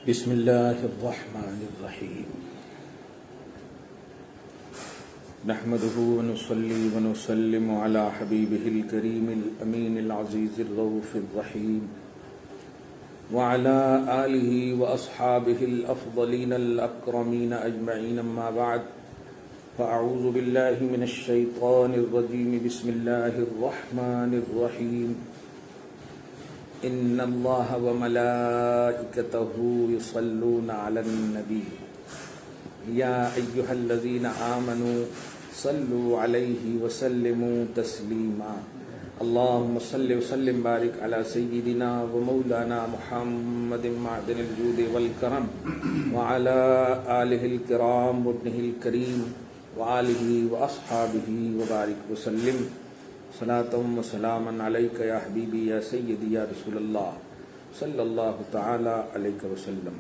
بسم الله الرحمن الرحيم نحمده ونصلي ونسلم على حبيبه الكريم الأمين العزيز الرؤوف الرحيم وعلى آله وأصحابه الأفضلين الأكرمين أجمعين أما بعد فأعوذ بالله من الشيطان الرجيم بسم الله الرحمن الرحيم إن الله وملائكته يصلون على النبي يا أيها الذين آمنوا صلوا عليه وسلموا تسليما اللهم صل وسلم بارك على سيدنا ومولانا محمد معدن الجود والكرم وعلى آله الكرام وابنه الكريم وآله وأصحابه وبارك وسلم صلاة وسلاما عليك يا حبيبي يا سيدي يا رسول اللہ صلی اللہ تعالی علیہ وسلم۔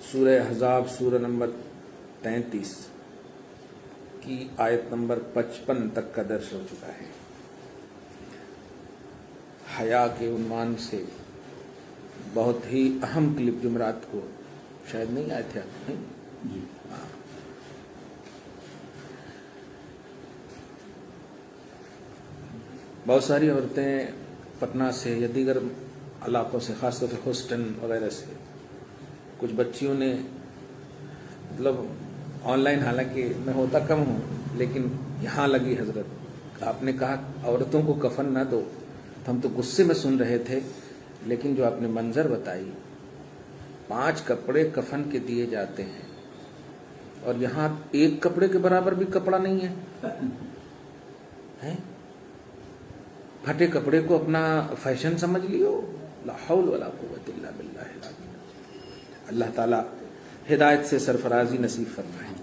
سورہ احزاب سورہ نمبر 33 کی آیت نمبر 55 تک کا درس ہو چکا ہے۔ حیا کے عنوان سے بہت ہی اہم کلپ جمعرات کو شاید نہیں آئے تھے آپ جی۔ بہت ساری عورتیں پٹنہ سے یا دیگر علاقوں سے، خاص طور سے ہوسٹن وغیرہ سے، کچھ بچیوں نے مطلب آن لائن، حالانکہ میں ہوتا کم ہوں لیکن یہاں لگی حضرت، آپ نے کہا عورتوں کو کفن نہ دو، تو ہم تو غصے میں سن رہے تھے، لیکن جو آپ نے منظر بتائی، 5 کپڑے کفن کے دیے جاتے ہیں اور یہاں 1 کپڑے کے برابر بھی کپڑا نہیں ہے۔ پھٹے کپڑے کو اپنا فیشن سمجھ لیو، لا حول ولا قوت الا باللہ العظیم۔ اللہ تعالی ہدایت سے سرفرازی نصیب فرمائے۔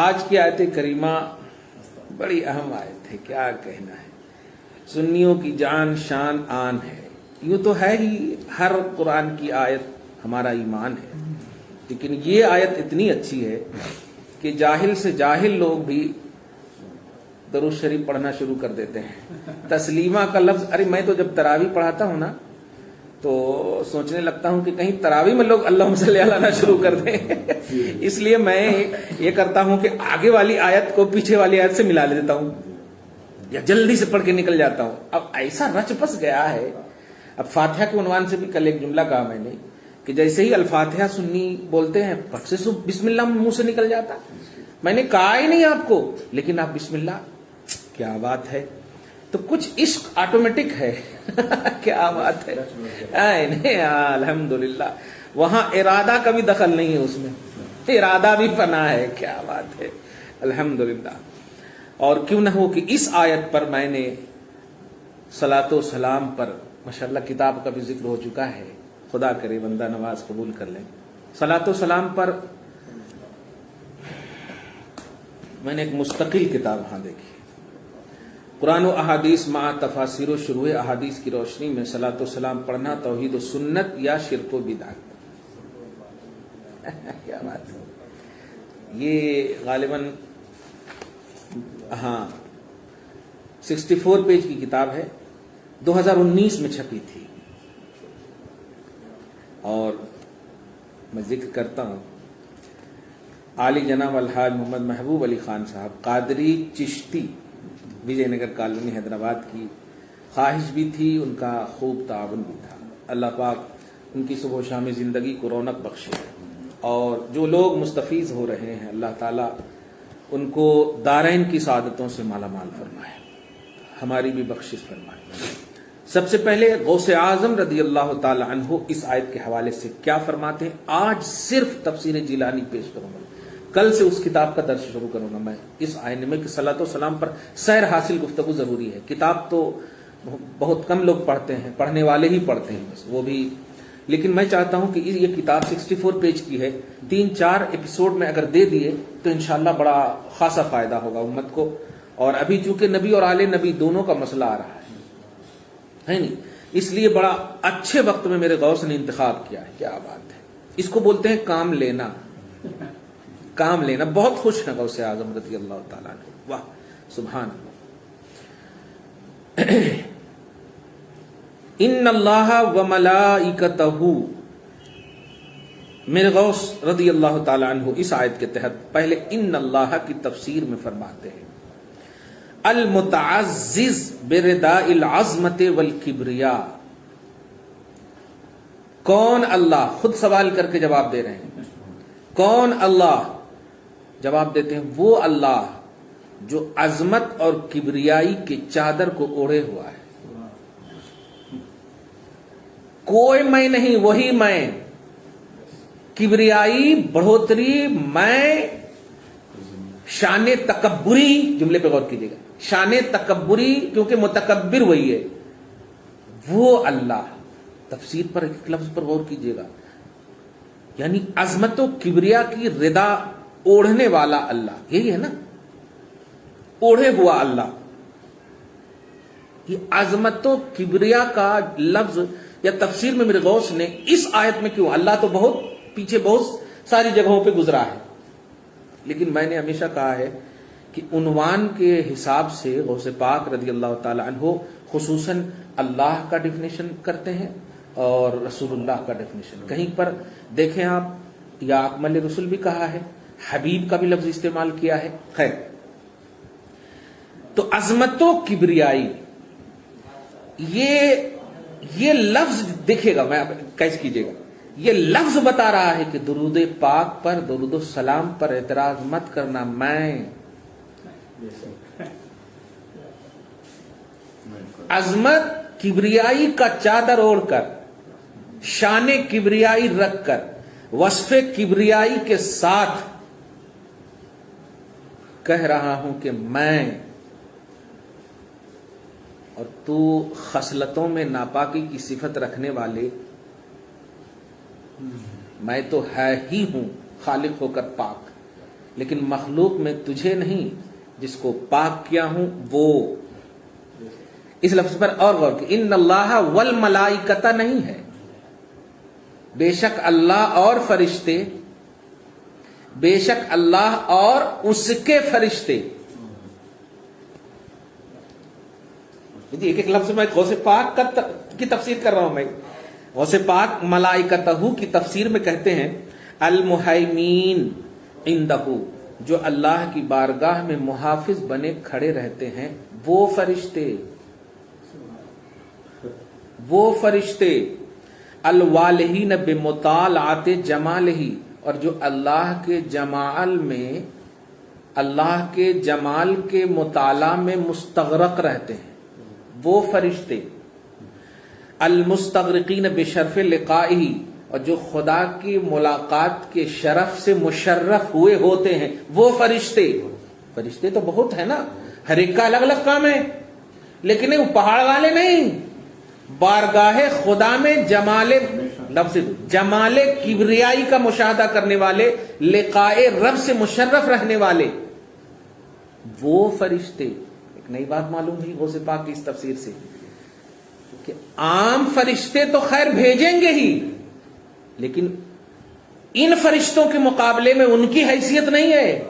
آج کی آیت کریمہ بڑی اہم آیت ہے، کیا کہنا ہے، سنیوں کی جان شان آن ہے۔ یوں تو ہے ہی ہر قرآن کی آیت ہمارا ایمان ہے، لیکن یہ آیت اتنی اچھی ہے کہ جاہل سے جاہل لوگ بھی درود شریف پڑھنا شروع کر دیتے ہیں۔ تسلیمہ کا لفظ، ارے میں تو جب تراویح پڑھاتا ہوں نا تو سوچنے لگتا ہوں کہ کہیں تراویح میں لوگ اللہم صلی علیہ نہ شروع کر دیں، اس لیے میں یہ کرتا ہوں کہ آگے والی آیت کو پیچھے والی آیت سے ملا لیتا ہوں یا جلدی سے پڑھ کے نکل جاتا ہوں۔ اب ایسا رچ پس گیا ہے، اب فاتحہ کے عنوان سے بھی کل ایک جملہ کہا میں نے کہ جیسے ہی الفاتحہ سنی بولتے ہیں پٹ سے بسم اللہ منہ سے نکل جاتا۔ میں نے کہا ہی نہیں آپ کو، لیکن آپ بسم اللہ، کیا بات ہے۔ تو کچھ عشق آٹومیٹک ہے کیا بات ہے، الحمدللہ۔ وہاں ارادہ کا بھی دخل نہیں ہے، اس میں ارادہ بھی فنا ہے، کیا بات ہے، الحمدللہ۔ اور کیوں نہ ہو کہ اس آیت پر میں نے صلاۃ و سلام پر، ماشاءاللہ کتاب کا بھی ذکر ہو چکا ہے، خدا کرے بندہ نماز قبول کر لیں۔ صلاۃ و سلام پر میں نے ایک مستقل کتاب ہاں دیکھی، قرآن و احادیث مع تفاسیر و شروع احادیث کی روشنی میں صلاۃ و سلام پڑھنا توحید و سنت یا شرک و بدعت۔ کیا بات ہے، یہ غالباً 64 پیج کی کتاب ہے، 2019 میں چھپی تھی۔ اور میں ذکر کرتا ہوں، عالی جناب الحاج محمد محبوب علی خان صاحب قادری چشتی، وجے نگر کالونی حیدرآباد کی خواہش بھی تھی، ان کا خوب تعاون بھی تھا۔ اللہ پاک ان کی صبح و شام زندگی کو رونق بخشے، اور جو لوگ مستفیض ہو رہے ہیں اللہ تعالیٰ ان کو دارین کی سعادتوں سے مالا مال فرمائے، ہماری بھی بخشش فرمائے۔ سب سے پہلے غوث اعظم رضی اللہ تعالی عنہ اس آیت کے حوالے سے کیا فرماتے ہیں، آج صرف تفسیر جیلانی پیش کروں گا، کل سے اس کتاب کا درس شروع کروں گا میں اس آئینے میں کہ صلاۃ و سلام پر سیر حاصل گفتگو ضروری ہے۔ کتاب تو بہت کم لوگ پڑھتے ہیں، پڑھنے والے ہی پڑھتے ہیں بس، وہ بھی، لیکن میں چاہتا ہوں کہ یہ کتاب 64 پیج کی ہے، 3-4 ایپیسوڈ میں اگر دے دیے تو انشاءاللہ بڑا خاصا فائدہ ہوگا امت کو۔ اور ابھی چونکہ نبی اور آل نبی دونوں کا مسئلہ آ رہا ہے نہیں، اس لیے بڑا اچھے وقت میں میرے غوث نے انتخاب کیا ہے۔ کیا بات ہے، اس کو بولتے ہیں کام لینا، کام لینا۔ بہت خوش ہیں غوث اعظم رضی اللہ تعالیٰ عنہ، واہ سبحان اللہ۔ ان اللہ و ملائکتہ، میرے غوث رضی اللہ تعالی عنہ اس آیت کے تحت پہلے ان اللہ کی تفسیر میں فرماتے ہیں المتعزز برداء العظمت والکبریاء. کون اللہ؟ خود سوال کر کے جواب دے رہے ہیں. کون اللہ؟ جواب دیتے ہیں وہ اللہ جو عظمت اور کبریائی کے چادر کو اوڑھے ہوا ہے. کوئی میں نہیں، وہی میں. کبریائی، بڑھوتری، میں، شان تکبری، جملے پہ غور کیجیے گا، شان تکبری، کیونکہ متکبر وہی ہے. وہ اللہ، تفسیر پر ایک لفظ پر غور کیجیے گا، یعنی عظمت و کبریا کی ردا اوڑھنے والا اللہ، یہی ہے نا، اوڑھے ہوا اللہ. یہ عظمت و کبریا کا لفظ یا تفسیر میں میرے غوث نے اس آیت میں کیوں؟ اللہ تو بہت پیچھے بہت ساری جگہوں پہ گزرا ہے، لیکن میں نے ہمیشہ کہا ہے کہ عنوان کے حساب سے غوث پاک رضی اللہ تعالی عنہ خصوصاً اللہ کا ڈیفینیشن کرتے ہیں اور رسول اللہ کا ڈیفینیشن. کہیں پر دیکھیں آپ، یا اکمل رسول بھی کہا ہے، حبیب کا بھی لفظ استعمال کیا ہے. خیر، تو عظمت و کبریائی یہ لفظ دیکھیے گا، میں کیچ کیجیے گا، یہ لفظ بتا رہا ہے کہ درود پاک پر، درود و سلام پر اعتراض مت کرنا. میں عظمت کبریائی کا چادر اوڑھ کر، شان کبریائی رکھ کر، وصف کبریائی کے ساتھ کہہ رہا ہوں کہ میں، اور تو خصلتوں میں ناپاکی کی صفت رکھنے والے، میں تو ہے ہی ہوں خالق ہو کر پاک، لیکن مخلوق میں تجھے نہیں، جس کو پاک کیا ہوں وہ. اس لفظ پر اور غور کہ ان اللہ والملائکۃ نہیں ہے، بے شک اللہ اور فرشتے، بے شک اللہ اور اس کے فرشتے. ایک ایک لفظ میں غوث پاک کی تفسیر کر رہا ہوں. میں غوث پاک ملائکتہ کی تفسیر میں کہتے ہیں المہیمین عندہ، جو اللہ کی بارگاہ میں محافظ بنے کھڑے رہتے ہیں، وہ فرشتے، وہ فرشتے. الوالہین بمطالعۃ جمالہ، اور جو اللہ کے جمال میں، اللہ کے جمال کے مطالعہ میں مستغرق رہتے ہیں، وہ فرشتے. المستغرقین بشرف لقائہ، اور جو خدا کی ملاقات کے شرف سے مشرف ہوئے ہوتے ہیں، وہ فرشتے. فرشتے تو بہت ہیں نا، ہر ایک کا الگ الگ کام ہے، لیکن وہ پہاڑ والے نہیں، بارگاہ خدا میں جمال، لفظ جمال کبریائی کا مشاہدہ کرنے والے، لقائے رب سے مشرف رہنے والے، وہ فرشتے. ایک نئی بات معلوم ہوئی غوث پاک کی اس تفسیر سے کہ عام فرشتے تو خیر بھیجیں گے ہی، لیکن ان فرشتوں کے مقابلے میں ان کی حیثیت نہیں ہے.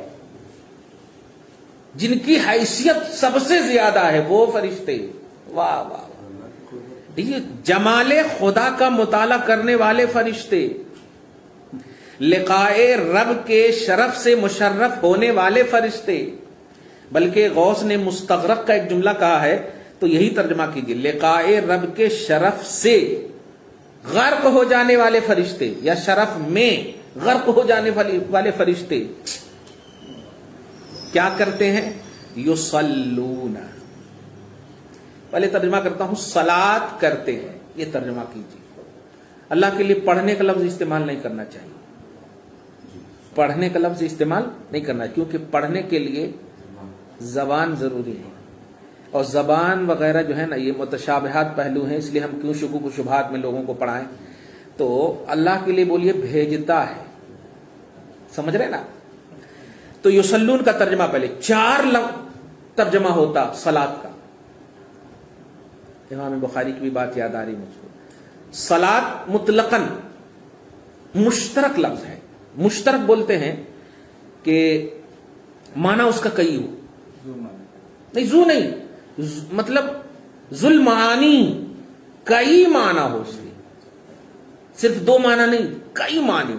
جن کی حیثیت سب سے زیادہ ہے وہ فرشتے. واہ واہ، جمال خدا کا مطالعہ کرنے والے فرشتے، لقائے رب کے شرف سے مشرف ہونے والے فرشتے. بلکہ غوث نے مستغرق کا ایک جملہ کہا ہے، تو یہی ترجمہ کیجیے، لقائے رب کے شرف سے غرق ہو جانے والے فرشتے، یا شرف میں غرق ہو جانے والے فرشتے کیا کرتے ہیں؟ یصلون. پہلے ترجمہ کرتا ہوں، صلات کرتے ہیں. یہ ترجمہ کیجیے. اللہ کے لیے پڑھنے کا لفظ استعمال نہیں کرنا چاہیے، پڑھنے کا لفظ استعمال نہیں کرنا، کیونکہ پڑھنے کے لیے زبان ضروری ہے، اور زبان وغیرہ جو ہے نا، یہ متشابہات پہلو ہیں، اس لیے ہم کیوں شکوک و شبہات میں لوگوں کو پڑھائیں. تو اللہ کے لیے بولیے بھیجتا ہے، سمجھ رہے نا. تو یصلون کا ترجمہ پہلے 4 ترجمہ ہوتا صلات کا. امام بخاری کی بھی بات یاد آ رہی مجھ کو. صلات مطلقاً مشترک لفظ ہے. مشترک بولتے ہیں کہ معنی اس کا کئی ہو، نہیں زو نہیں، مطلب ذوالمعانی، کئی معنی ہو اس کے، صرف دو معنی نہیں، کئی معنی.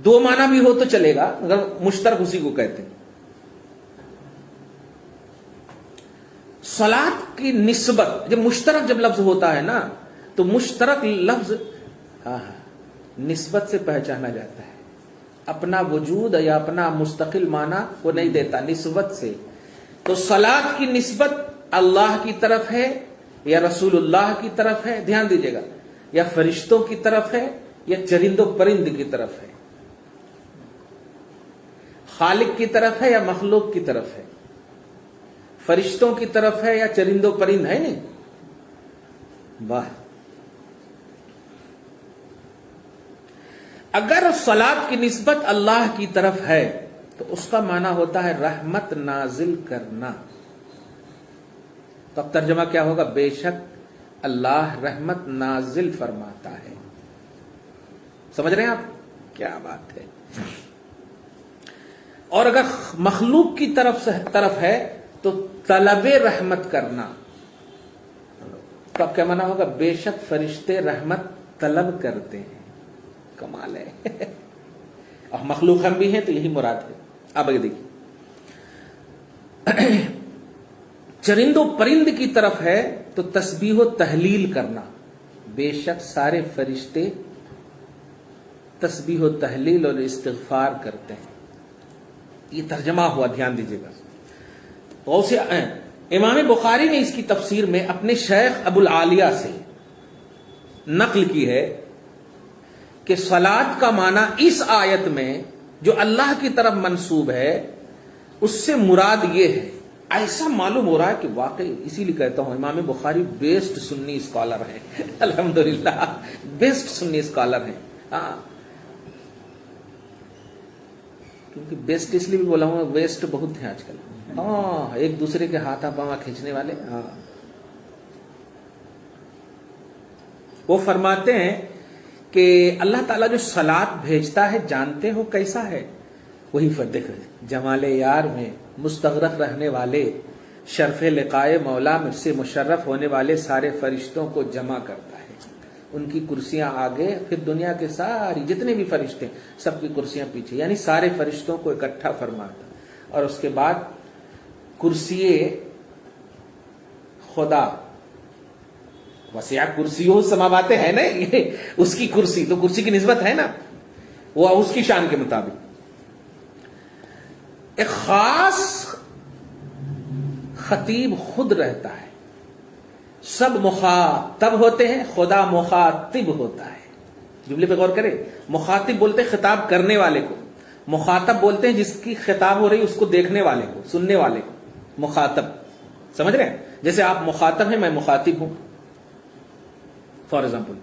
دو معنی بھی ہو تو چلے گا، اگر مشترک اسی کو کہتے ہیں. صلاۃ کی نسبت، جب مشترک جب لفظ ہوتا ہے نا تو مشترک لفظ نسبت سے پہچانا جاتا ہے. اپنا وجود یا اپنا مستقل معنی وہ نہیں دیتا، نسبت سے. تو صلاۃ کی نسبت اللہ کی طرف ہے یا رسول اللہ کی طرف ہے، دھیان دیجیے گا، یا فرشتوں کی طرف ہے یا چرند و پرند کی طرف ہے، خالق کی طرف ہے یا مخلوق کی طرف ہے، فرشتوں کی طرف ہے یا چرند و پرند ہے. نہیں، واہ. اگر صلاۃ کی نسبت اللہ کی طرف ہے تو اس کا معنی ہوتا ہے رحمت نازل کرنا. تو اب ترجمہ کیا ہوگا؟ بے شک اللہ رحمت نازل فرماتا ہے. سمجھ رہے ہیں آپ؟ کیا بات ہے. اور اگر مخلوق کی طرف ہے تو طلب رحمت کرنا. تو اب کیا معنی ہوگا؟ بے شک فرشتے رحمت طلب کرتے ہیں. کمال ہے. اور مخلوق ہم بھی ہیں تو یہی مراد ہے. اب دیکھیے، چرند و پرند کی طرف ہے تو تسبیح و تحلیل کرنا. بے شک سارے فرشتے تسبیح و تحلیل اور استغفار کرتے ہیں. یہ ترجمہ ہوا، دھیان دیجیے گا. غوث امام بخاری نے اس کی تفسیر میں اپنے شیخ ابو العالیہ سے نقل کی ہے کہ صلاۃ کا معنی اس آیت میں جو اللہ کی طرف منسوب ہے اس سے مراد یہ ہے. ایسا معلوم ہو رہا ہے کہ واقعی، اسی لیے کہتا ہوں امام بخاری بیسٹ سنی اسکالر ہیں. الحمدللہ بیسٹ سنی اسکالر ہیں. ہاں، کیونکہ بیسٹ اس لیے بھی بولا ہوں، ویسٹ بہت ہیں آج کل. ہاں، ایک دوسرے کے ہاتھ پاؤں کھینچنے والے. ہاں، وہ فرماتے ہیں کہ اللہ تعالیٰ جو صلاۃ بھیجتا ہے جانتے ہو کیسا ہے؟ وہی دیکھو، جمال یار میں مستغرق رہنے والے، شرف لقائے مولا میں سے مشرف ہونے والے سارے فرشتوں کو جمع کرتا ہے. ان کی کرسیاں آگے، پھر دنیا کے ساری جتنے بھی فرشتے سب کی کرسیاں پیچھے، یعنی سارے فرشتوں کو اکٹھا فرماتا. اور اس کے بعد کرسی خدا، وسیع کرسیوں السماوات ہے نا، یہ اس کی کرسی، تو کرسی کی نسبت ہے نا، وہ اس کی شان کے مطابق. ایک خاص خطیب خود رہتا ہے، سب مخاطب ہوتے ہیں، خدا مخاطب ہوتا ہے. جملے پہ غور کرے، مخاطب بولتے ہیں خطاب کرنے والے کو، مخاطب بولتے ہیں جس کی خطاب ہو رہی اس کو دیکھنے والے کو، سننے والے کو. مخاطب، سمجھ رہے ہیں؟ جیسے آپ مخاطب ہیں، میں مخاطب ہوں فار ایگزامپل.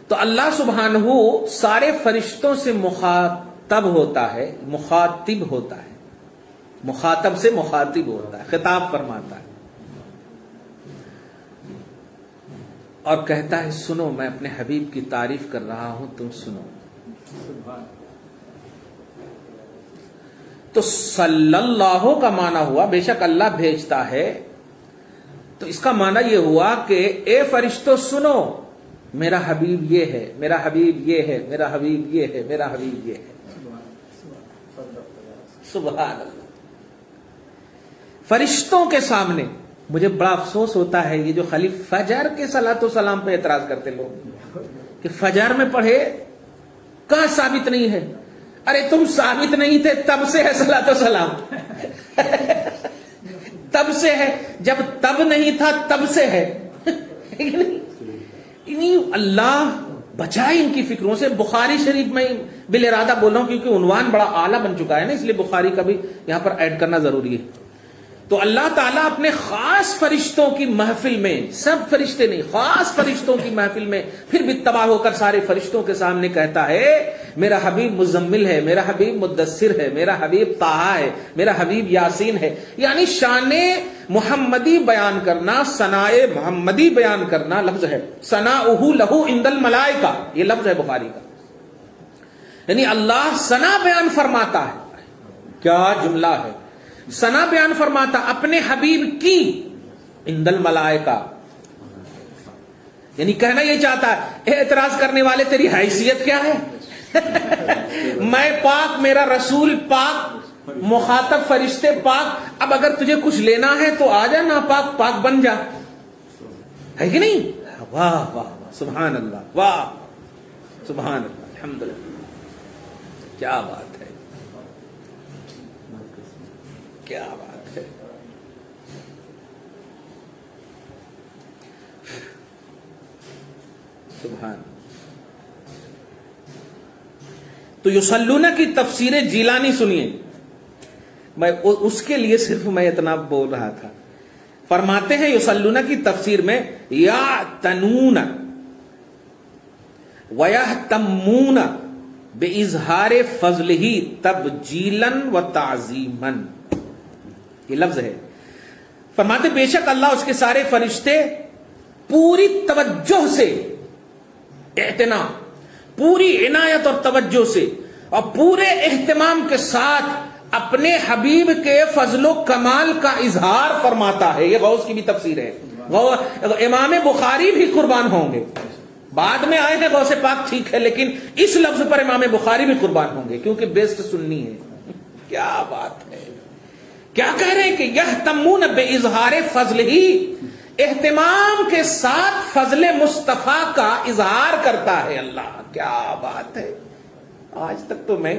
تو اللہ سبحانہ سارے فرشتوں سے مخاطب ہوتا ہے، مخاطب ہوتا ہے، مخاطب سے مخاطب ہوتا ہے، خطاب فرماتا ہے. اور کہتا ہے سنو، میں اپنے حبیب کی تعریف کر رہا ہوں، تم سنو. تو صلی اللہ کا معنی ہوا بے شک اللہ بھیجتا ہے. تو اس کا معنی یہ ہوا کہ اے فرشتوں سنو، میرا حبیب یہ ہے، میرا حبیب یہ ہے، میرا حبیب یہ ہے، میرا حبیب یہ ہے. سبحان اللہ. فرشتوں کے سامنے مجھے بڑا افسوس ہوتا ہے یہ جو خالی فجر کے صلاۃ و سلام پہ اعتراض کرتے لوگ کہ فجر میں پڑھے، کہاں ثابت نہیں ہے. ارے تم ثابت نہیں تھے تب سے ہے صلاۃ و سلام. تب سے ہے، جب تب نہیں تھا تب سے ہے. اللہ بچائے ان کی فکروں سے. بخاری شریف میں بالارادہ بول رہا ہوں کیونکہ عنوان بڑا اعلیٰ بن چکا ہے نا، اس لیے بخاری کا بھی یہاں پر ایڈ کرنا ضروری ہے. تو اللہ تعالیٰ اپنے خاص فرشتوں کی محفل میں، سب فرشتے نہیں، خاص فرشتوں کی محفل میں پھر بھی تباہ ہو کر سارے فرشتوں کے سامنے کہتا ہے میرا حبیب مزمل ہے، میرا حبیب مدثر ہے، میرا حبیب طٰہٰ ہے، میرا حبیب یاسین ہے. یعنی شان محمدی بیان کرنا، ثناء محمدی بیان کرنا لفظ ہے. ثناؤہ لہ عند الملائکہ، یہ لفظ ہے بخاری کا. یعنی اللہ ثنا بیان فرماتا ہے. کیا جملہ ہے! ثنا بیان فرماتا اپنے حبیب کی عند الملائکہ. یعنی کہنا یہ چاہتا ہے اعتراض کرنے والے تیری حیثیت کیا ہے؟ میں پاک، میرا رسول پاک، مخاطب فرشتے پاک، اب اگر تجھے کچھ لینا ہے تو آ جا، ناپاک پاک بن جا، ہے کہ نہیں؟ واہ واہ واہ، سبحان اللہ، واہ سبحان اللہ، الحمدللہ، کیا بات ہے، کیا بات ہے۔ سبحان۔ تو یصلون کی تفسیر جیلانی سنیے، میں اس کے لیے صرف میں اتنا بول رہا تھا۔ فرماتے ہیں یصلون کی تفسیر میں یعتنون ویہتمون باظہار فضلہ تبجیلا وتعظیما، یہ لفظ ہے۔ فرماتے بے شک اللہ، اس کے سارے فرشتے پوری توجہ سے، اعتنا، پوری عنایت اور توجہ سے اور پورے اہتمام کے ساتھ اپنے حبیب کے فضل و کمال کا اظہار فرماتا ہے۔ یہ غوث کی بھی تفسیر ہے۔ امام بخاری بھی قربان ہوں گے، بعد میں آئے ہیں غوث پاک، ٹھیک ہے، لیکن اس لفظ پر امام بخاری بھی قربان ہوں گے کیونکہ بیسٹ سنی ہے۔ کیا بات ہے، کیا کہہ رہے ہیں کہ یہتمون باظہار فضلہ، اہتمام کے ساتھ فضل مصطفیٰ کا اظہار کرتا ہے اللہ۔ کیا بات ہے۔ آج تک تو میں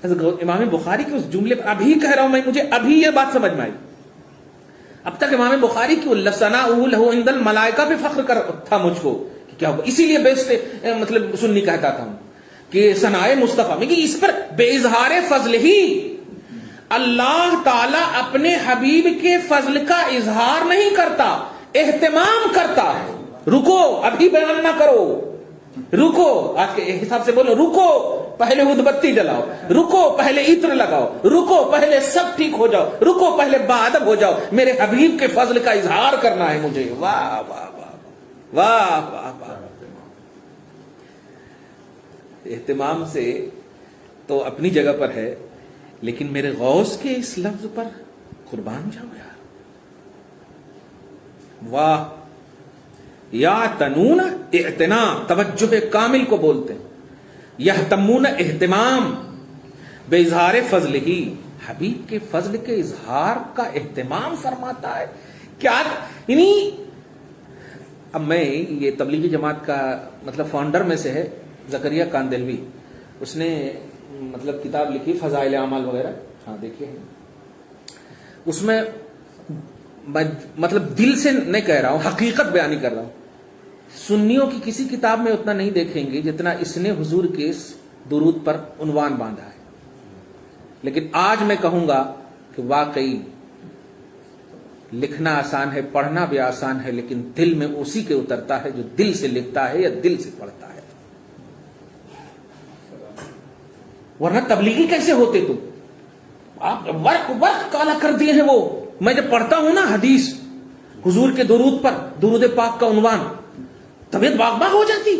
امام بخاری کے اس جملے پر ابھی کہہ رہا ہوں، مجھے ابھی یہ بات سمجھ میں آئی۔ اب تک امام بخاری کی ثناؤہ لہ عند الملائکہ پہ فخر تھا مجھ کو، کیا ہوا، اسی لیے بیسٹ مطلب سنی کہتا تھا کہ ثناء مصطفیٰ میں، کہ اس پر بے اظہار فضل ہی اللہ تعالی اپنے حبیب کے فضل کا اظہار نہیں کرتا، اہتمام کرتا ہے۔ رکو، ابھی بیان نہ کرو، رکو، آج کے حساب سے بولو، رکو پہلے ادھ بتی جلاؤ، رکو پہلے عطر لگاؤ، رکو پہلے سب ٹھیک ہو جاؤ، رکو پہلے باادب ہو جاؤ، میرے حبیب کے فضل کا اظہار کرنا ہے مجھے۔ واہ واہ واہ واہ واہ واہ۔ اہتمام سے تو اپنی جگہ پر ہے، لیکن میرے غوث کے اس لفظ پر قربان جاؤ یار، واہ۔ یا تنون، اعتنا، توجہ کامل کو بولتے ہیں۔ یہتمون، اہتمام، بے اظہار فضل ہی، حبیب کے فضل کے اظہار کا اہتمام فرماتا ہے۔ کیا یعنی، اب میں یہ تبلیغی جماعت کا مطلب فاؤنڈر میں سے ہے زکریا کاندلوی، اس نے مطلب کتاب لکھی فضائل اعمال وغیرہ، ہاں دیکھیے، اس میں مطلب دل سے نہیں کہہ رہا ہوں، حقیقت بیانی کر رہا ہوں، سنیوں کی کسی کتاب میں اتنا نہیں دیکھیں گے جتنا اس نے حضور کے اس درود پر عنوان باندھا ہے۔ لیکن آج میں کہوں گا کہ واقعی لکھنا آسان ہے، پڑھنا بھی آسان ہے، لیکن دل میں اسی کے اترتا ہے جو دل سے لکھتا ہے یا دل سے پڑھتا ہے۔ ورنہ تبلیغی کیسے ہوتے تم؟ آپ ورق کالا کر دیے ہیں۔ وہ میں جب پڑھتا ہوں نا حدیث حضور کے درود پر، درود پاک کا عنوان، طبیعت باغ باغ ہو جاتی۔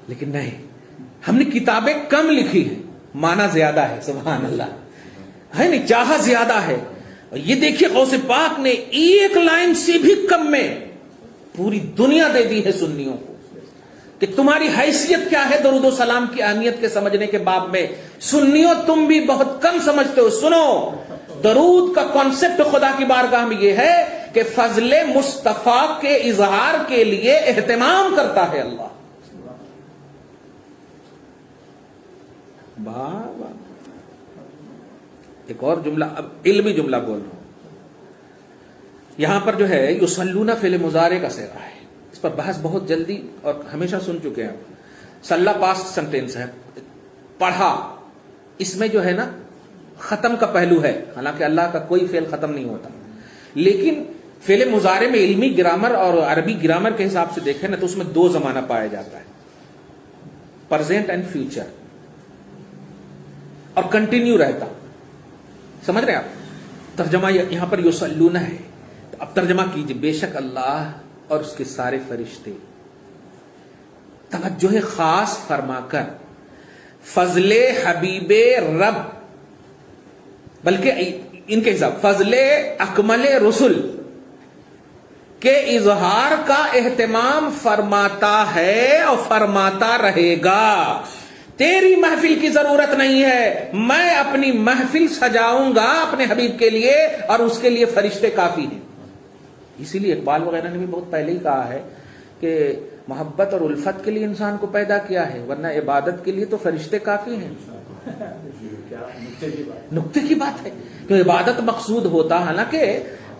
لیکن نہیں، ہم نے کتابیں کم لکھی ہیں، معنی زیادہ ہے، سبحان اللہ، ہے نہیں، چاہا زیادہ ہے۔ یہ دیکھیے غوث پاک نے ایک لائن سے بھی کم میں پوری دنیا دے دی ہے سنیوں کو کہ تمہاری حیثیت کیا ہے درود و سلام کی اہمیت کے سمجھنے کے باب میں۔ سنیوں تم بھی بہت کم سمجھتے ہو۔ سنو، درود کا کانسیپٹ خدا کی بارگاہ میں یہ ہے کہ فضل مصطفیٰ کے اظہار کے لیے اہتمام کرتا ہے اللہ۔ ایک اور جملہ، اب علمی جملہ بول رہا ہوں، یہاں پر جو ہے یصلون فعل مضارع کا صیغہ ہے، اس پر بحث بہت جلدی اور ہمیشہ سن چکے ہیں۔ صلی پاسٹ سینٹینس ہے، پڑھا، اس میں جو ہے نا ختم کا پہلو ہے، حالانکہ اللہ کا کوئی فعل ختم نہیں ہوتا، لیکن فعل مضارع میں علمی گرامر اور عربی گرامر کے حساب سے دیکھیں نا تو اس میں دو زمانہ پایا جاتا ہے، پرزینٹ اینڈ فیوچر، اور کنٹینیو رہتا۔ سمجھ رہے ہیں آپ؟ ترجمہ یہاں پر یصلون ہے، تو اب ترجمہ کیجئے، بے شک اللہ اور اس کے سارے فرشتے توجہ خاص فرما کر فضل حبیب رب، بلکہ ان کے حساب فضل اکمل رسل، کہ اظہار کا اہتمام فرماتا ہے اور فرماتا رہے گا. تیری محفل کی ضرورت نہیں ہے، میں اپنی محفل سجاؤں گا اپنے حبیب کے لیے اور اس کے لیے فرشتے کافی ہیں. اسی لیے اقبال وغیرہ نے بھی بہت پہلے ہی کہا ہے کہ محبت اور الفت کے لیے انسان کو پیدا کیا ہے، ورنہ عبادت کے لیے تو فرشتے کافی ہیں. نکتے کی بات ہے کہ عبادت مقصود ہوتا، حالانکہ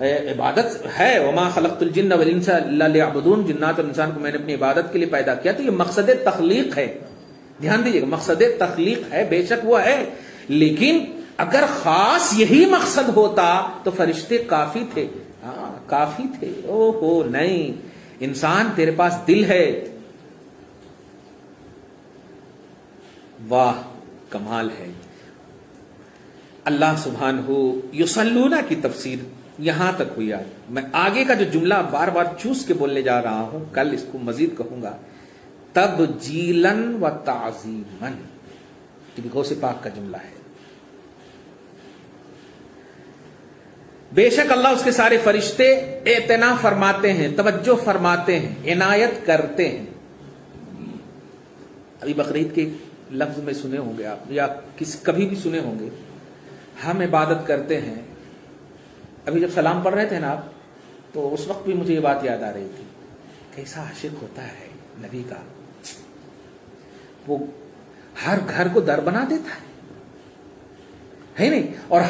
عبادت ہے وما خلقت الجن والانس الا ليعبدون، جنات اور انسان کو میں نے اپنی عبادت کے لیے پیدا کیا، تو یہ مقصد تخلیق ہے. دھیان دیجیے گا، مقصد تخلیق ہے، بے شک وہ ہے، لیکن اگر خاص یہی مقصد ہوتا تو فرشتے کافی تھے. ہاں کافی تھے. او ہو نہیں، انسان تیرے پاس دل ہے. واہ کمال ہے. اللہ سبحانہ یصلون کی تفسیر یہاں تک ہوئی. میں آگے کا جو جملہ بار بار چوس کے بولنے جا رہا ہوں، کل اس کو مزید کہوں گا. تبجیلاً و تعظیماً، یہ بھی غوث پاک کا جملہ ہے. بے شک اللہ اس کے سارے فرشتے اعتنا فرماتے ہیں، توجہ فرماتے ہیں، عنایت کرتے ہیں. ابھی بقرعید کے لفظ میں سنے ہوں گے آپ، یا کبھی بھی سنے ہوں گے. ہم عبادت کرتے ہیں. ابھی جب سلام پڑھ رہے تھے نا آپ، تو اس وقت بھی مجھے یہ بات یاد آ رہی تھی، کیسا عاشق ہوتا ہے نبی کا. وہ ہر گھر کو در بنا دیتا ہے نہیں، اور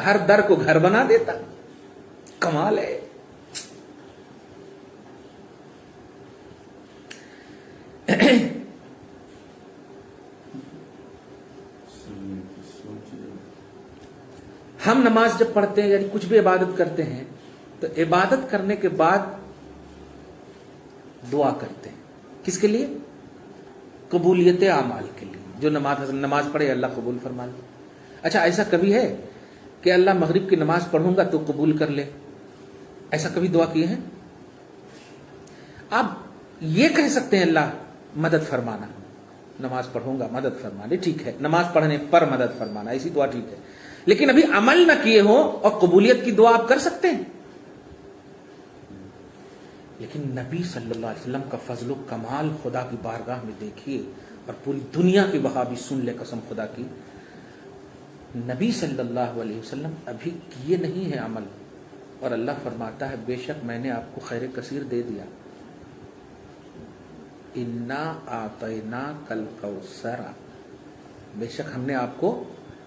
ہر در کو گھر بنا دیتا. کمال ہے. ہم نماز جب پڑھتے ہیں یعنی کچھ بھی عبادت کرتے ہیں تو عبادت کرنے کے بعد دعا کرتے ہیں. کس کے لیے؟ قبولیت اعمال کے لیے. جو نماز پڑھے اللہ قبول فرما لے. اچھا ایسا کبھی ہے کہ اللہ مغرب کی نماز پڑھوں گا تو قبول کر لے؟ ایسا کبھی دعا کیے ہیں؟ آپ یہ کہہ سکتے ہیں اللہ مدد فرمانا، نماز پڑھوں گا مدد فرمانے، ٹھیک ہے، نماز پڑھنے پر مدد فرمانا، ایسی دعا ٹھیک ہے. لیکن ابھی عمل نہ کیے ہوں اور قبولیت کی دعا آپ کر سکتے ہیں. لیکن نبی صلی اللہ علیہ وسلم کا فضل و کمال خدا کی بارگاہ میں دیکھیے، اور پوری دنیا کی وہابی سن لے قسم خدا کی. نبی صلی اللہ علیہ وسلم ابھی کیے نہیں ہے عمل، اور اللہ فرماتا ہے بے شک میں نے آپ کو خیر کثیر دے دیا. انا اعطیناک الکوثر، بے شک ہم نے آپ کو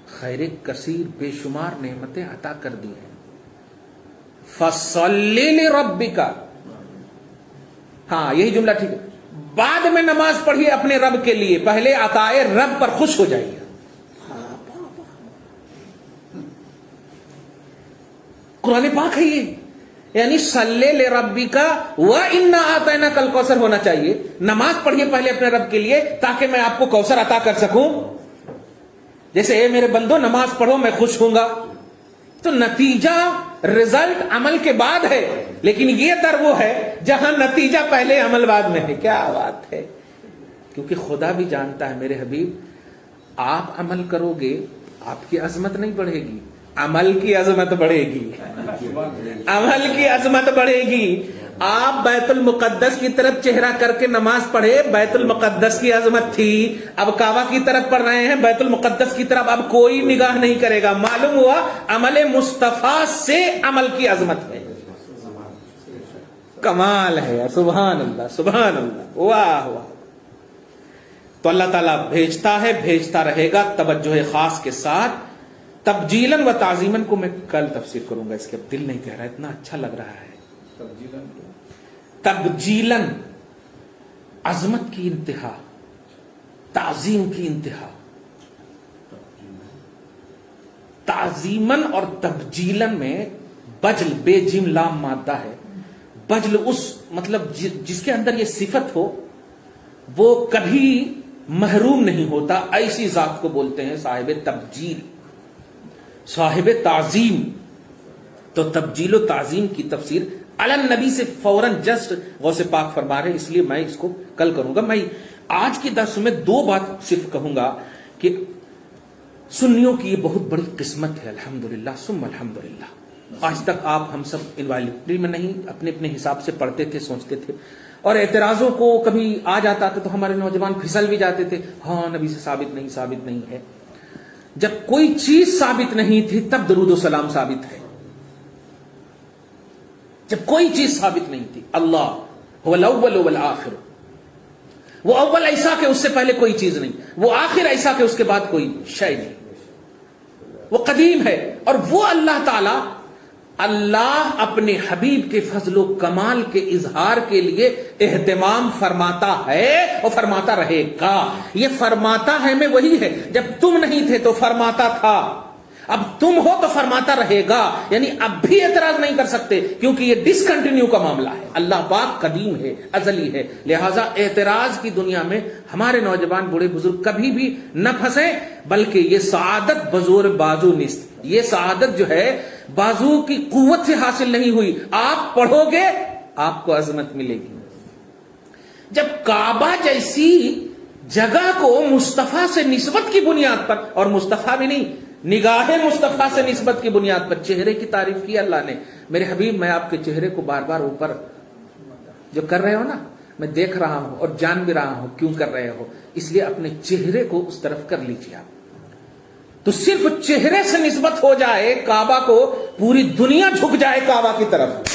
خیر کثیر بے شمار نعمتیں عطا کر دی ہیں. فصلی لربک، ہاں یہی جملہ ٹھیک ہے. بعد میں نماز پڑھیے اپنے رب کے لیے، پہلے عطائے رب پر خوش ہو جائیے. قرآن پاک ہے یہ، یعنی صلی لربک وانا اعطیناک الکوثر ہونا چاہیے. نماز پڑھیے پہلے اپنے رب کے لیے تاکہ میں آپ کو کوثر عطا کر سکوں. جیسے اے میرے بندو نماز پڑھو میں خوش ہوں گا. تو نتیجہ رزلٹ عمل کے بعد ہے، لیکن یہ در وہ ہے جہاں نتیجہ پہلے عمل بعد میں ہے. کیا بات ہے. کیونکہ خدا بھی جانتا ہے میرے حبیب آپ عمل کرو گے آپ کی عظمت نہیں بڑھے گی، عمل کی عظمت بڑھے گی. عمل کی عظمت بڑھے گی. آپ بیت المقدس کی طرف چہرہ کر کے نماز پڑھے، بیت المقدس کی عظمت تھی. اب کعبہ کی طرف پڑھ رہے ہیں، بیت المقدس کی طرف اب کوئی نگاہ نہیں کرے گا. معلوم ہوا عمل مصطفیٰ سے عمل کی عظمت ہے. کمال ہے. سبحان اللہ سبحان اللہ، واہ واہ. تو اللہ تعالیٰ بھیجتا ہے، بھیجتا رہے گا توجہ خاص کے ساتھ. تبجیلاً و تعظیماً کو میں کل تفسیر کروں گا، اس کے دل نہیں کہہ رہا، اتنا اچھا لگ رہا ہے. تبجیلاً عظمت کی انتہا، تعظیم کی انتہا. تعظیماً اور تبجیلاً میں بجل بے جیم لام مادہ ہے. بجل اس مطلب جس کے اندر یہ صفت ہو وہ کبھی محروم نہیں ہوتا، ایسی ذات کو بولتے ہیں صاحب تبجیل، صاحب تعظیم. تو تبجیل و تعظیم کی تفسیر علی نبی سے فوراً جسٹ غوث پاک فرما رہے، اس لیے میں اس کو کل کروں گا. میں آج کے درس میں دو بات صرف کہوں گا کہ سنیوں کی یہ بہت بڑی قسمت ہے. الحمدللہ ثم الحمدللہ. آج تک آپ ہم سب انوائلٹری میں نہیں، اپنے اپنے حساب سے پڑھتے تھے، سوچتے تھے، اور اعتراضوں کو کبھی آ جاتا تھا تو ہمارے نوجوان پھسل بھی جاتے تھے، ہاں نبی سے ثابت نہیں ہے۔ جب کوئی چیز ثابت نہیں تھی تب درود و سلام ثابت ہے۔ جب کوئی چیز ثابت نہیں تھی، اللہ هو الاول والآخر، وہ اول ایسا کہ اس سے پہلے کوئی چیز نہیں، وہ آخر ایسا کہ اس کے بعد کوئی شے نہیں، وہ قدیم ہے، اور وہ اللہ تعالی اپنے حبیب کے فضل و کمال کے اظہار کے لیے اہتمام فرماتا ہے اور فرماتا رہے گا۔ یہ فرماتا ہے میں وہی ہے، جب تم نہیں تھے تو فرماتا تھا، اب تم ہو تو فرماتا رہے گا، یعنی اب بھی اعتراض نہیں کر سکتے کیونکہ یہ ڈسکنٹینیو کا معاملہ ہے۔ اللہ پاک قدیم ہے، ازلی ہے، لہٰذا اعتراض کی دنیا میں ہمارے نوجوان بوڑھے بزرگ کبھی بھی نہ پھنسیں، بلکہ یہ سعادت بزور بازو نیست، یہ سعادت جو ہے بازو کی قوت سے حاصل نہیں ہوئی، آپ پڑھو گے آپ کو عظمت ملے گی۔ جب کعبہ جیسی جگہ کو مصطفیٰ سے نسبت کی بنیاد پر، اور مصطفیٰ بھی نہیں، نگاہ مصطفیٰ سے نسبت کی بنیاد پر چہرے کی تعریف کی اللہ نے، میرے حبیب میں آپ کے چہرے کو بار بار اوپر جو کر رہے ہو نا، میں دیکھ رہا ہوں اور جان بھی رہا ہوں کیوں کر رہے ہو، اس لیے اپنے چہرے کو اس طرف کر لیجیے آپ، تو صرف چہرے سے نسبت ہو جائے کعبہ کو، پوری دنیا جھک جائے کعبہ کی طرف۔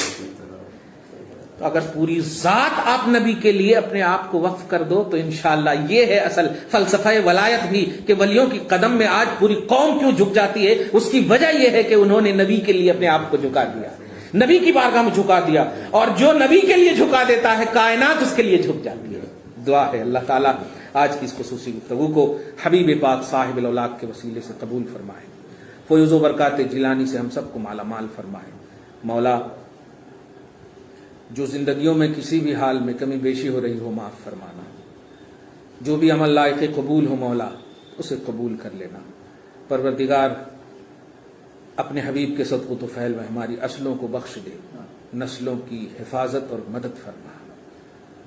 تو اگر پوری ذات آپ نبی کے لیے اپنے آپ کو وقف کر دو تو انشاءاللہ یہ ہے اصل فلسفہ ولایت بھی، کہ ولیوں کی قدم میں آج پوری قوم کیوں جھک جاتی ہے، اس کی وجہ یہ ہے کہ انہوں نے نبی کے لیے اپنے آپ کو جھکا دیا، نبی کی بارگاہ میں جھکا دیا، اور جو نبی کے لیے جھکا دیتا ہے کائنات اس کے لیے جھک جاتی ہے۔ دعا ہے اللہ تعالیٰ آج کی اس خصوصی گفتگو کو حبیب پاک صاحب الاولاق کے وسیلے سے قبول فرمائے، فیض و برکات جیلانی سے ہم سب کو مالا مال فرمائے۔ مولا جو زندگیوں میں کسی بھی حال میں کمی بیشی ہو رہی ہو معاف فرمانا، جو بھی عمل لائق قبول ہو مولا اسے قبول کر لینا۔ پروردگار اپنے حبیب کے صدق و طفیل میں ہماری اصلوں کو بخش دے، نسلوں کی حفاظت اور مدد فرما۔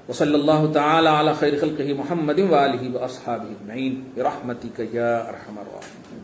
وصلی اللہ تعالی علی خیر خلقہ محمد وآلہ واصحابہ اجمعین برحمتک یا ارحم الراحمین۔